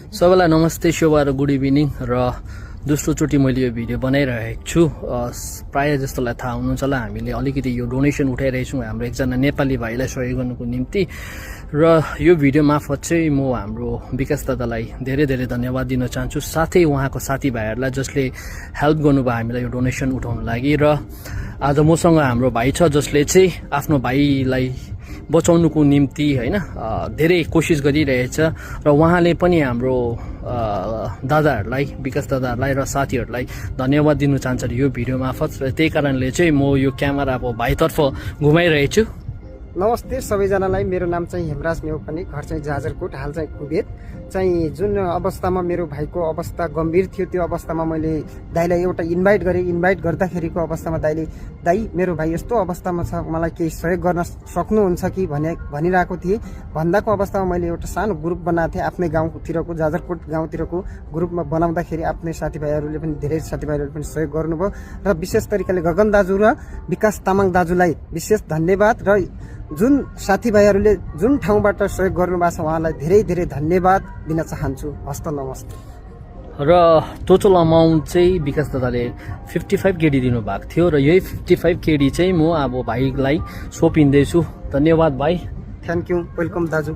सबैलाई नमस्ते शुभ र गुड इभिनिङ र दोस्रोचोटि मैले यो भिडियो बनाइरहेको छु। प्रायः जस्तोलाई थाहा हुनुहुन्छ होला हामीले अलिकति यो डोनेसन उठाइरहेछौँ हाम्रो एकजना नेपाली भाइलाई सहयोग गर्नुको निम्ति र यो भिडियो मार्फत चाहिँ म हाम्रो विकास दादालाई धेरै धेरै धन्यवाद दिन चाहन्छु, साथै उहाँको साथीभाइहरूलाई जसले हेल्प गर्नुभयो हामीलाई यो डोनेसन उठाउनु लागि। र आज मसँग हाम्रो भाइ छ जसले चाहिँ आफ्नो भाइलाई बचाउनुको निम्ति हैन धेरै कोसिस गरिरहेछ र उहाँले पनि हाम्रो दादाहरूलाई विकास दादाहरूलाई र साथीहरूलाई धन्यवाद दिन चाहन्छ यो भिडियो मार्फत। र त्यही कारणले चाहिँ म यो क्यामेरा अब भाइतर्फ घुमाइरहेछु। नमस्ते सबैजनालाई, मेरो नाम चाहिँ हेमराज नेउपाने, घर चाहिँ जाजरकोट, हाल चाहिँ कुवेत। चाहिँ जुन अवस्थामा मेरो भाइको अवस्था गम्भीर थियो त्यो अवस्थामा मैले दाइलाई एउटा इन्भाइट गरेँ। इन्भाइट गर्दाखेरिको अवस्थामा दाइले दाइ मेरो भाइ यस्तो अवस्थामा छ, मलाई केही सहयोग गर्न सक्नुहुन्छ कि भनिरहेको थिएँ। भन्दाको अवस्थामा मैले एउटा सानो ग्रुप बनाएको थिएँ आफ्नै गाउँतिरको, जाजरकोट गाउँतिरको ग्रुपमा बनाउँदाखेरि आफ्नै साथीभाइहरूले पनि धेरै साथीभाइहरूले पनि सहयोग गर्नुभयो र विशेष तरिकाले गगन दाजु र विकास तामाङ दाजुलाई विशेष धन्यवाद। र जुन साथीभाइहरूले जुन ठाउँबाट सहयोग गर्नुभएको छ उहाँलाई धेरै धेरै धन्यवाद दिन चाहन्छु। हस्त नमस्ते। र टोटल अमाउन्ट चाहिँ विकास दादाले 55 केडी दिनुभएको थियो र यही 55 केडी चाहिँ म अब भाइलाई सोपिँदैछु। धन्यवाद भाइ। थ्याङ्क यू, वेलकम दाजु।